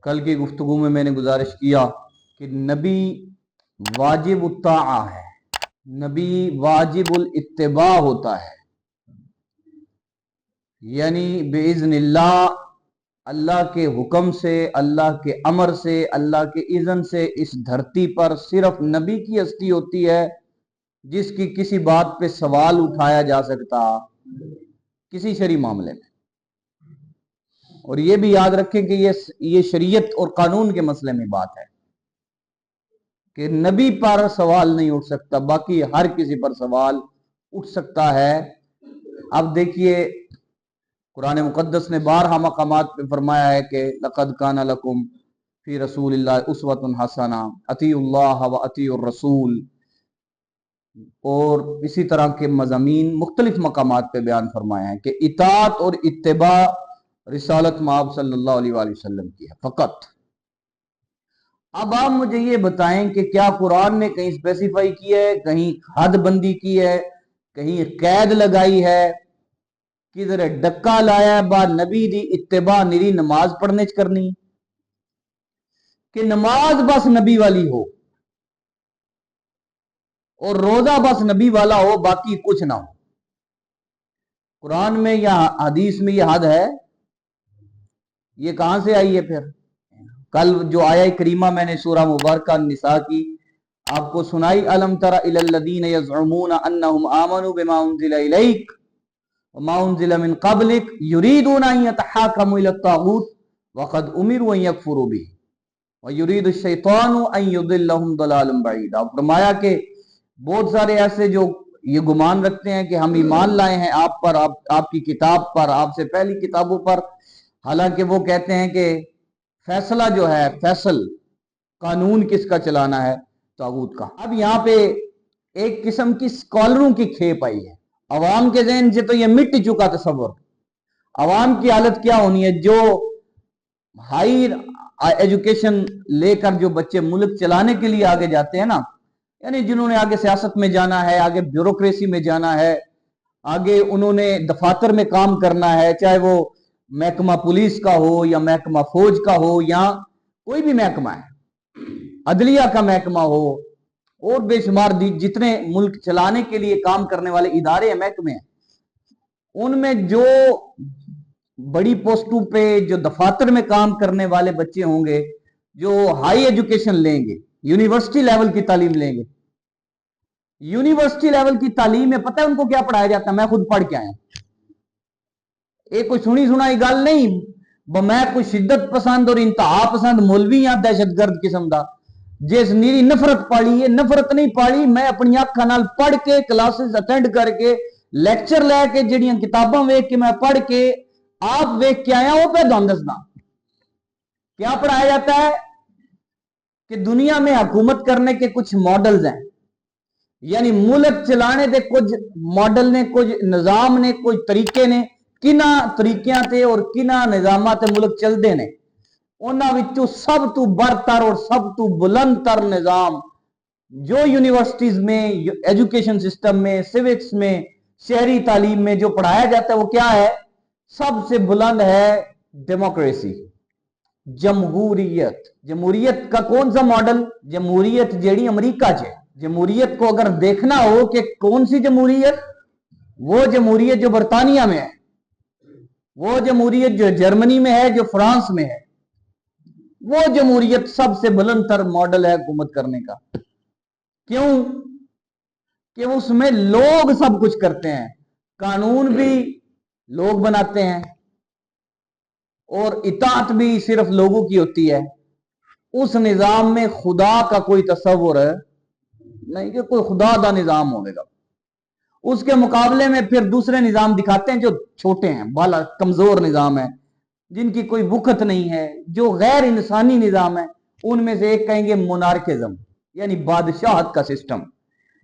کل کی گفتگو میں نے گزارش کیا کہ نبی واجب الطاعہ ہے، نبی واجب الاتباع ہوتا ہے، یعنی باذن اللہ، اللہ کے حکم سے، اللہ کے امر سے، اللہ کے اذن سے اس دھرتی پر صرف نبی کی ہستی ہوتی ہے جس کی کسی بات پہ سوال اٹھایا جا سکتا کسی شرعی معاملے میں۔ اور یہ بھی یاد رکھیں کہ یہ شریعت اور قانون کے مسئلے میں بات ہے کہ نبی پر سوال نہیں اٹھ سکتا، باقی ہر کسی پر سوال اٹھ سکتا ہے۔ اب دیکھیے قرآن مقدس نے بارہا مقامات پہ فرمایا ہے کہ لقد کان لکم فی رسول اللہ اسوۃ حسنہ، اطیعوا اللہ و اطیعوا الرسول، اور اسی طرح کے مضامین مختلف مقامات پہ بیان فرمایا ہے کہ اطاعت اور اتباع رسالت مآب صلی اللہ علیہ وآلہ وسلم کی ہے فقط۔ اب آپ مجھے یہ بتائیں کہ کیا قرآن نے کہیں اسپیسیفائی کی ہے، کہیں حد بندی کی ہے، کہیں قید لگائی ہے، کدھر ڈکا لایا ہے با نبی دی اتباع نری نماز پڑھنے چ کرنی کہ نماز بس نبی والی ہو اور روزہ بس نبی والا ہو، باقی کچھ نہ ہو؟ قرآن میں یا حدیث میں یہ حد ہے؟ یہ کہاں سے آئی ہے؟ پھر کل جو آیہ کریمہ میں نے سورہ مبارکہ نساء کی آپ کو سنائی، الم تر الی الذین یزعمون انہم آمنوا بما انزل الیک وما انزل من قبلک یریدون ان یتحاکموا الی الطاغوت وقد امروا ان یکفروا بہ ویرید الشیطان ان یضلهم ضلالا بعیدا۔ فرمایا کہ بہت سارے ایسے جو یہ گمان رکھتے ہیں کہ ہم ایمان لائے ہیں آپ پر، آپ کی کتاب پر، آپ سے پہلی کتابوں پر، حالانکہ وہ کہتے ہیں کہ فیصلہ جو ہے، فیصل قانون کس کا چلانا ہے؟ طاغوت کا۔ اب یہاں پہ ایک قسم کی سکالروں کی کھیپ آئی ہے، عوام کے ذہن سے تو یہ مٹ چکا تصور۔ عوام کی حالت کیا ہونی ہے؟ جو ہائی ایجوکیشن لے کر جو بچے ملک چلانے کے لیے آگے جاتے ہیں نا، یعنی جنہوں نے آگے سیاست میں جانا ہے، آگے بیوروکریسی میں جانا ہے، آگے انہوں نے دفاتر میں کام کرنا ہے، چاہے وہ محکمہ پولیس کا ہو یا محکمہ فوج کا ہو یا کوئی بھی محکمہ ہے، عدلیہ کا محکمہ ہو، اور بے شمار جتنے ملک چلانے کے لیے کام کرنے والے ادارے ہیں، محکمے ہیں، ان میں جو بڑی پوسٹوں پہ جو دفاتر میں کام کرنے والے بچے ہوں گے، جو ہائی ایجوکیشن لیں گے، یونیورسٹی لیول کی تعلیم لیں گے، یونیورسٹی لیول کی تعلیم میں پتہ ہے ان کو کیا پڑھایا جاتا ہے؟ میں خود پڑھ کے آیا ہوں، ایک کوئی سنی سنائی گل نہیں، میں کوئی شدت پسند اور انتہا پسند مولوی یا دہشت گرد قسم دا جس نیری نفرت پالی ہے، نفرت نہیں پالی، میں اپنی آنکھاں نال پڑھ کے، کلاسز اٹینڈ کر کے، لیکچر لے کے، جڑیاں کتاباں ویکھ کے میں پڑھ کے آپ ویکھ کے آیا، وہ پہ دون دسنا کیا پڑھایا جاتا ہے کہ دنیا میں حکومت کرنے کے کچھ ماڈلز ہیں، یعنی ملک چلانے دے کچھ ماڈل نے، کچھ نظام نے، کچھ طریقے نے، کنہ طریقیاں تے اور کنہ نظامات ملک چل دے نے، انہاں وچوں سب تو برتر اور سب تو بلند تر نظام جو یونیورسٹیز میں، ایجوکیشن سسٹم میں، سیوکس میں، شہری تعلیم میں جو پڑھایا جاتا ہے وہ کیا ہے؟ سب سے بلند ہے ڈیموکریسی، جمہوریت۔ جمہوریت کا کون سا ماڈل؟ جمہوریت جیڑی امریکہ چ ہے۔ جمہوریت کو اگر دیکھنا ہو کہ کون سی جمہوریت، وہ جمہوریت جو برطانیہ میں ہے، وہ جمہوریت جو جرمنی میں ہے، جو فرانس میں ہے، وہ جمہوریت سب سے بلند تر ماڈل ہے حکومت کرنے کا۔ کیوں؟ کہ اس میں لوگ سب کچھ کرتے ہیں، قانون بھی لوگ بناتے ہیں اور اطاعت بھی صرف لوگوں کی ہوتی ہے۔ اس نظام میں خدا کا کوئی تصور نہیں کہ کوئی خدا دا نظام ہوگا۔ اس کے مقابلے میں پھر دوسرے نظام دکھاتے ہیں جو چھوٹے ہیں، بالا کمزور نظام ہے، جن کی کوئی وقت نہیں ہے، جو غیر انسانی نظام ہے۔ ان میں سے ایک کہیں گے مونارکزم، یعنی بادشاہت کا سسٹم۔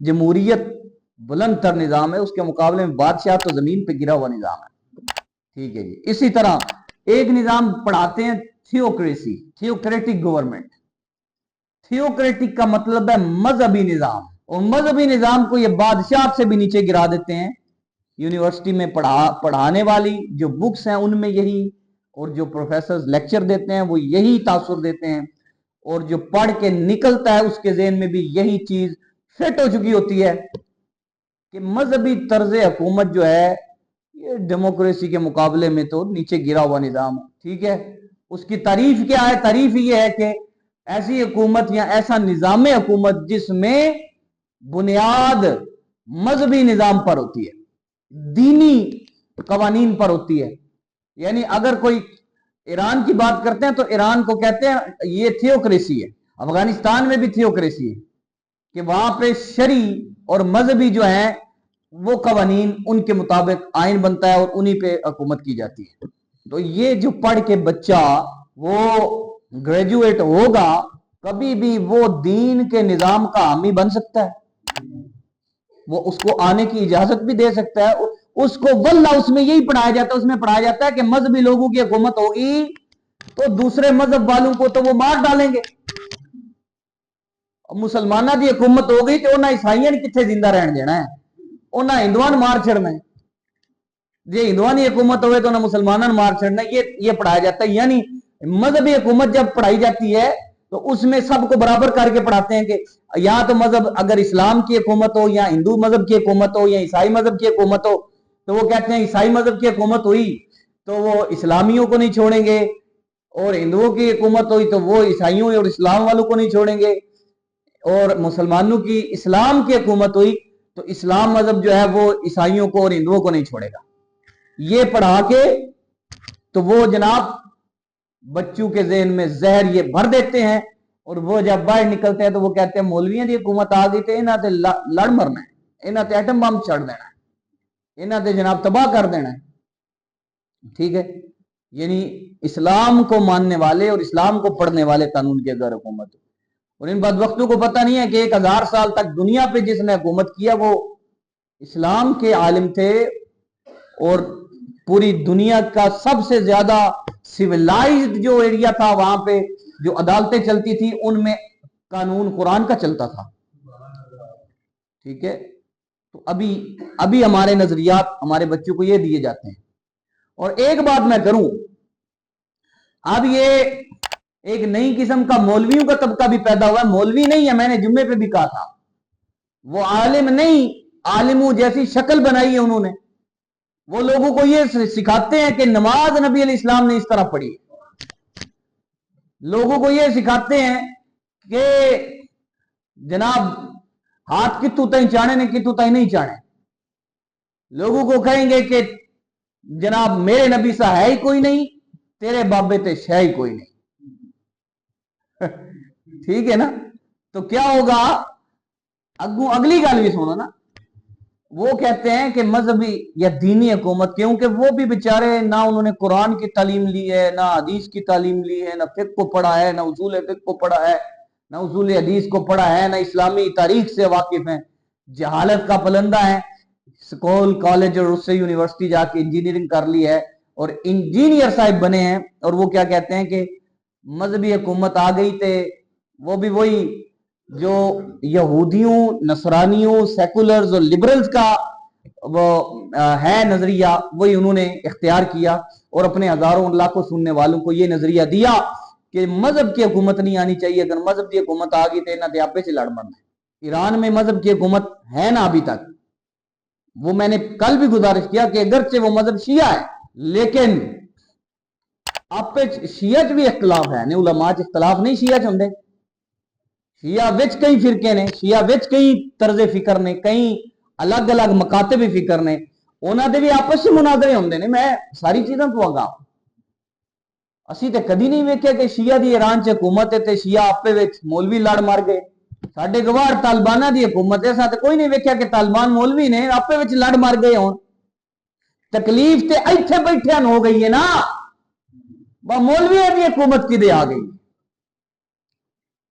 جمہوریت بلند تر نظام ہے، اس کے مقابلے میں بادشاہ تو زمین پہ گرا ہوا نظام ہے۔ ٹھیک ہے جی۔ اسی طرح ایک نظام پڑھاتے ہیں تھیوکریسی، تھیوکریٹک گورنمنٹ۔ تھیوکریٹک کا مطلب ہے مذہبی نظام، اور مذہبی نظام کو یہ بادشاہ سے بھی نیچے گرا دیتے ہیں۔ یونیورسٹی میں پڑھانے والی جو بکس ہیں ان میں یہی، और जो प्रोफेसर लेक्चर देते हैं वो यही तासुर देते हैं, और जो पढ़ के निकलता है उसके ज़हन में भी यही चीज फिट हो चुकी होती है कि मजहबी तर्ज हुकूमत जो है ये डेमोक्रेसी के मुकाबले में तो नीचे गिरा हुआ निजाम है। ठीक है, उसकी तारीफ क्या है? तारीफ ये है कि ऐसी हुकूमत या ऐसा निजाम हुकूमत जिसमें बुनियाद मजहबी निजाम पर होती है, दीनी कवानीन पर होती है। यानी अगर कोई ईरान की बात करते हैं तो ईरान को कहते हैं ये थियोक्रेसी है। अफगानिस्तान में भी थियोक्रेसी है कि वहां पे शरी और मजहबी जो है वो कवानीन उनके मुताबिक आइन बनता है और उन्हीं पे हुकूमत की जाती है। तो ये जो पढ़ के बच्चा वो ग्रेजुएट होगा, कभी भी वो दीन के निजाम का हामी बन सकता है, वो उसको आने की इजाजत भी दे सकता है। उसको वल्ला उसमें यही पढ़ाया जाता है, उसमें पढ़ाया जाता है कि मजहबी लोगों की हुकूमत होगी तो दूसरे मजहब वालों को तो वो मार डालेंगे, मुसलमाना की हुकूमत हो गई तो उन्हें ईसाइयों ने कितने जिंदा रहने देना है, उन्हें हिंदुआ मार छड़ना है। जे हिंदुआ की हुकूमत हो तो उन्हें मुसलमाना मार छड़ना, ये पढ़ाया जाता है। यानी मजहबी हुकूमत जब पढ़ाई जाती है तो उसमें सबको बराबर करके पढ़ाते हैं कि या तो मजहब अगर इस्लाम की हुकूमत हो या हिंदू मजहब की हुकूमत हो या ईसाई मजहब की हुकूमत हो, तो वो कहते हैं ईसाई मजहब की हुकूमत हुई तो वो इस्लामियों को नहीं छोड़ेंगे, और हिंदुओं की हुकूमत हुई तो वो ईसाइयों और इस्लाम वालों को नहीं छोड़ेंगे, और मुसलमानों की इस्लाम की हुकूमत हुई तो इस्लाम मजहब जो है वो ईसाइयों को और हिंदुओं को नहीं छोड़ेगा। ये पढ़ा के तो वो जनाब बच्चों के ज़हन में जहर ये भर देते हैं, और वो जब बाहर निकलते हैं तो वो कहते हैं मौलवियों की हुकूमत आ गई तो इन्हें ते लड़ मरना है, इन्हें ते एटम बम छड़ देना है, इन्हें ते जनाब तबाह कर देना है। ठीक है, यानी इस्लाम को मानने वाले और इस्लाम को पढ़ने वाले कानून की अगर हुकूमत, और इन बदबख्तों को पता नहीं है कि 1000 साल तक दुनिया पे जिसने हुकूमत किया वो इस्लाम के आलिम थे, और पूरी दुनिया का सबसे ज्यादा सिविलाइज्ड जो एरिया था वहां पे जो अदालतें चलती थी उनमें कानून कुरान का चलता था। ठीक है, तो अभी हमारे नजरियात हमारे बच्चों को ये दिए जाते हैं। और एक बात मैं करूं, अब ये एक नई किस्म का मौलवियों का तबका भी पैदा हुआ है। मौलवी नहीं है, मैंने जुम्मे पे भी कहा था, वो आलिम नहीं, आलिमों जैसी शक्ल बनाई है उन्होंने। वो लोगों को ये सिखाते हैं कि नमाज नबी अलैहि इस्लाम ने इस तरह पढ़ी, लोगों को ये सिखाते हैं कि जनाब हाथ कितू तई चाणे ने कितू तई नहीं चाणे, लोगों को कहेंगे कि जनाब मेरे नबी सा है ही कोई नहीं, तेरे बाबे ते शह ही कोई नहीं। ठीक है ना, तो क्या होगा अगली गल भी सुनो ना, वो कहते हैं कि मजहबी या दीनी हुकूमत, क्योंकि वो भी बेचारे ना उन्होंने कुरान की तालीम ली है, ना हदीस की तालीम ली है, ना फिक्र को पढ़ा है, ना उसूल फिक्र को पढ़ा है, ना उसूल हदीस को पढ़ा है, ना इस्लामी तारीख से वाकिफ है, जहालत का पलंदा है। स्कूल कॉलेज और उससे यूनिवर्सिटी जाके इंजीनियरिंग कर ली है और इंजीनियर साहब बने हैं, और वो क्या कहते हैं कि मजहबी हुकूमत आ गई थे, वो भी वही जो यहूदियों नसरानियों सेकुलर्स और लिबरल्स का वो है नजरिया, वही उन्होंने इख्तियार किया और अपने हजारों लाखों सुनने वालों को ये नजरिया दिया कि मजहब की हुकूमत नहीं आनी चाहिए, अगर मजहब की हुकूमत आ गई तो इन्हें आपे से लड़ मरना है। ईरान में मजहब की हुकूमत है ना अभी तक, वो मैंने कल भी गुजारिश किया कि अगरचे वो मजहब शिया है, लेकिन आपे शिया च भी इख्तलाफ है, उलमा च इख्तलाफ नहीं शिया च होंदे। शिया विच कई फिरके ने, शिया विच कई तर्जे फिक्र ने, कई अलग अलग मकातब फिक्र ने, उन्होंने भी आपस में मुनादरे होंदे ने। मैं सारी चीज़ों तो आगा असी तो कदी नहीं वेख्या कि शिया दी ईरान च हुकूमत है तो शिया आपे विच मौलवी लड़ मर गए। साडे गवार तालिबाना दी हुकूमत है, साथ कोई नहीं वेख्या कि तालिबान मौलवी ने आपे विच लड़ मर गए हों। तकलीफ तो इत्थे बैठिया हो गई है ना, मौलवियों की हुकूमत किदे आ गई।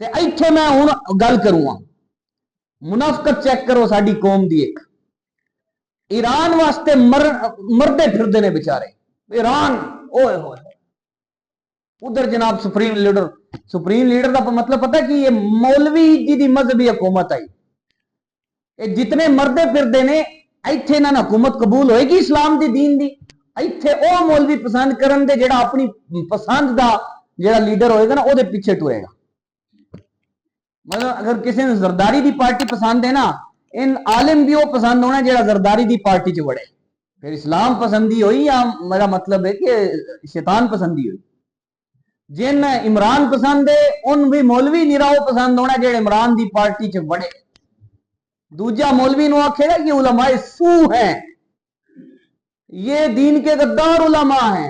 इत्थे मैं हुण गल करूंगा, मुनाफकत चेक करो साडी कौम दी। एक ईरान वास्ते मरदे फिरदे ने बेचारे ईरान, ओए होए उधर जनाब सुप्रीम लीडर का मतलब पता कि ये मौलवी जी दी मजहबी हुकूमत आई, ये जितने मरदे फिरदे ने इत्थे ना हुकूमत कबूल होएगी इस्लाम दी दीन दी, ਇੱਥੇ ਉਹ ਮੌਲਵੀ ਪਸੰਦ ਕਰਨ ਦੇ ਜਿਹੜਾ ਆਪਣੀ ਪਸੰਦ ਦਾ ਜਿਹੜਾ ਲੀਡਰ ਹੋਏਗਾ ਨਾ ਉਹਦੇ ਪਿੱਛੇ ਟੁਰੇਗਾ। मतलब अगर किसी ने जरदारी की पार्टी पसंद है ना, इन आलिम भी वो पसंद होना जो जरदारी की पार्टी च वड़े। फिर इस्लाम पसंदी हुई या मेरा मतलब है कि शैतान पसंदी हुई। जिन इमरान पसंद है उन भी मौलवी निराओ पसंद होना जो इमरान की पार्टी च वड़े। दूजा मौलवी नु आखेगा कि उलमाए सू हैं, ये दीन के गद्दार उलमा हैं।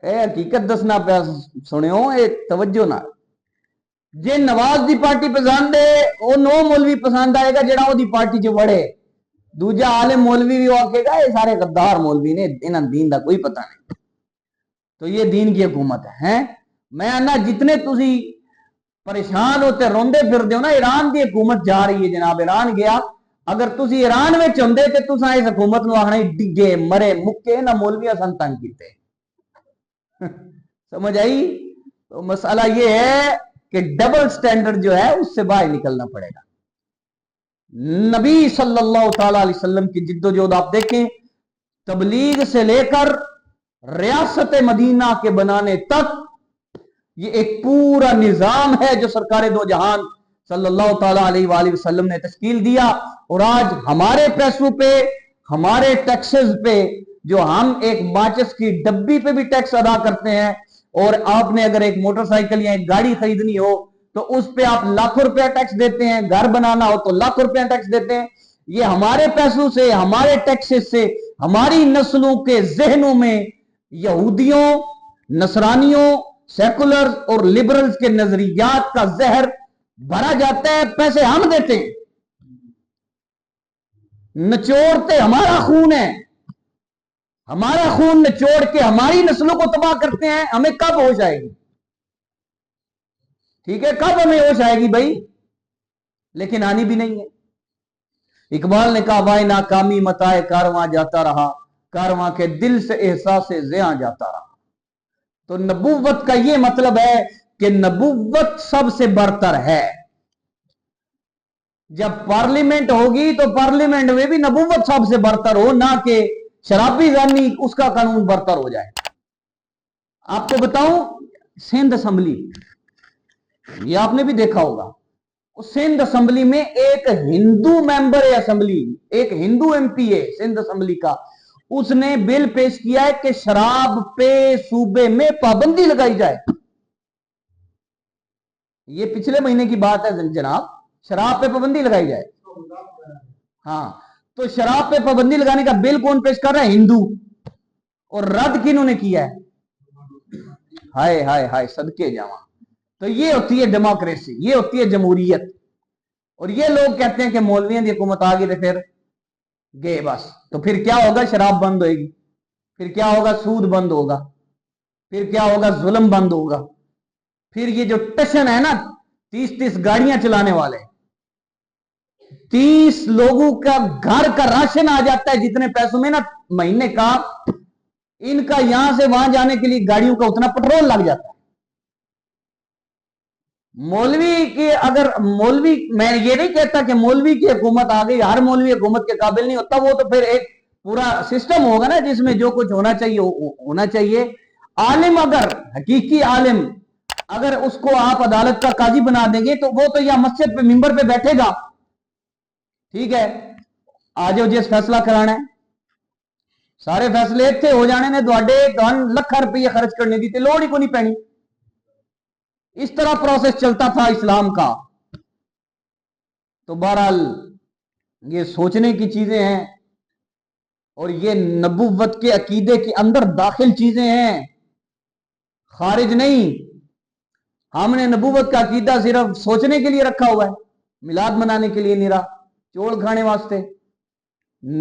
हकीकत दसना पे सुनियो, तवज्जो ना। जे नवाज दी पार्टी पसंद है वो नो मौलवी पसंद आएगा जेड़ा ओदी पार्टी च वड़े। दूजा आलिम मौलवी भी आखेगा ये सारे गद्दार मौलवी ने, इन्हां दीन दा कोई पता नहीं। तो ये दीन की हुकूमत है। मैं आना जितने तुसी परेशान होते रोंदे फिरदे हो ना, ईरान की हुकूमत जा रही है जनाब, ईरान गया। अगर तुसी ईरान में होंदे ते तुसां इस हुकूमत नूं आखना डिगे मरे मुक्के ना मौलवियां सन तंग कीते। समझ आई? तो मसला ये है कि डबल स्टैंडर्ड जो है उससे बाहर निकलना पड़ेगा। नबी सल्लल्लाहु अलैहि वसल्लम की जिद्दोजहद आप देखें, तबलीग से लेकर रियासत मदीना के बनाने तक ये एक पूरा निजाम है जो सरकार दो जहान सल्लल्लाहु अलैहि वसल्लम ने तश्कील दिया। और आज हमारे पैसों पे, हमारे टैक्सेस पे, जो हम एक माचिस की डब्बी पे भी टैक्स अदा करते हैं, और आपने अगर एक मोटरसाइकिल या एक गाड़ी खरीदनी हो तो उस पे आप लाखों रुपया टैक्स देते हैं, घर बनाना हो तो लाखों रुपया टैक्स देते हैं। ये हमारे पैसों से, हमारे टैक्सेस से हमारी नस्लों के जहनों में यहूदियों, नसरानियों, सेकुलर और लिबरल्स के नजरियात का जहर भरा जाता है। पैसे हम देते हैं, निचोड़ते हमारा खून है, हमारा खून निचोड़ के हमारी नस्लों को तबाह करते हैं। हमें कब होश आएगी? ठीक है, कब हमें होश आएगी भाई? लेकिन आनी भी नहीं है। इकबाल ने कहा भाई नाकामी मताए कारवां जाता रहा, कारवां के दिल से एहसास से ज़िया जाता रहा। तो नबूवत का यह मतलब है कि नबूवत सबसे बरतर है। जब पार्लियामेंट होगी तो पार्लियामेंट में भी नबूवत सबसे बरतर हो, ना कि शराबी जानी उसका कानून बरतर हो जाए। आपको बताऊं, सिंध असेंबली, ये आपने भी देखा होगा, उस सिंध असेंबली में एक हिंदू मेंबर है असेंबली, एक हिंदू एमपी है सिंध असेंबली का, उसने बिल पेश किया है कि शराब पे सूबे में पाबंदी लगाई जाए। ये पिछले महीने की बात है जनाब, शराब पे पाबंदी लगाई जाए। हाँ, तो शराब पे पाबंदी लगाने का बिल कौन पेश कर रहा है? हिंदू। और रद्द किन्होंने किया है? हाय हाय हाय, सदके जावा। तो ये होती है डेमोक्रेसी, ये होती है जमहूरियत। और ये लोग कहते हैं कि मौलवियों की हुकूमत आ गई तो फिर गए बस। तो फिर क्या होगा? शराब बंद होगी, फिर क्या होगा? सूद बंद होगा, फिर क्या होगा? जुल्म बंद होगा। फिर ये जो टशन है ना, 30-30 गाड़ियां चलाने वाले, 30 लोगों का घर का राशन आ जाता है जितने पैसों में ना महीने का, इनका यहां से वहां जाने के लिए गाड़ियों का उतना पेट्रोल लग जाता है। मौलवी की, अगर मौलवी, मैं ये नहीं कहता कि मौलवी की हुकूमत आ गई, हर मौलवी हुकूमत के काबिल नहीं होता, वो तो फिर एक पूरा सिस्टम होगा ना जिसमें जो कुछ होना चाहिए होना चाहिए। आलिम, अगर हकीकी आलिम, अगर उसको आप अदालत का काजी बना देंगे तो वो तो या मस्जिद पे मिंबर पे बैठेगा, ठीक है, आज जिस फैसला कराना है सारे फैसले इत्थे हो जाने ने, लाख रुपये खर्च करने की लोड़ ही को नहीं पैनी। इस तरह प्रोसेस चलता था इस्लाम का। तो बहरहाल ये सोचने की चीजें हैं और ये नबुव्वत के अकीदे के अंदर दाखिल चीजें हैं, खारिज नहीं। हमने नबुव्वत का अकीदा सिर्फ सोचने के लिए रखा हुआ है, मिलाद मनाने के लिए नहीं रहा, चोल खाने वास्ते।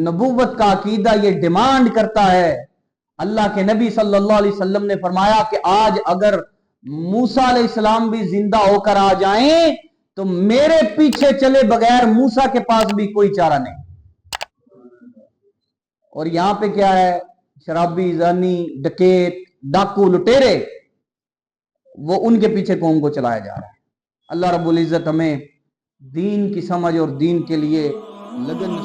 नबुव्वत का अकीदा ये डिमांड करता है। अल्लाह के नबी सल्लल्लाहु अलैहि वसल्लम ने फरमाया कि आज अगर मूसा अलैहिस्सलाम भी जिंदा होकर आ जाएं तो मेरे पीछे चले बगैर मूसा के पास भी कोई चारा नहीं। और यहां पे क्या है? शराबी, जानी, डकैत, डाकू, लुटेरे, वो उनके पीछे कौम को चलाया जा रहा है। अल्लाह रब्बुल इज्जत हमें दीन की समझ और दीन के लिए लगन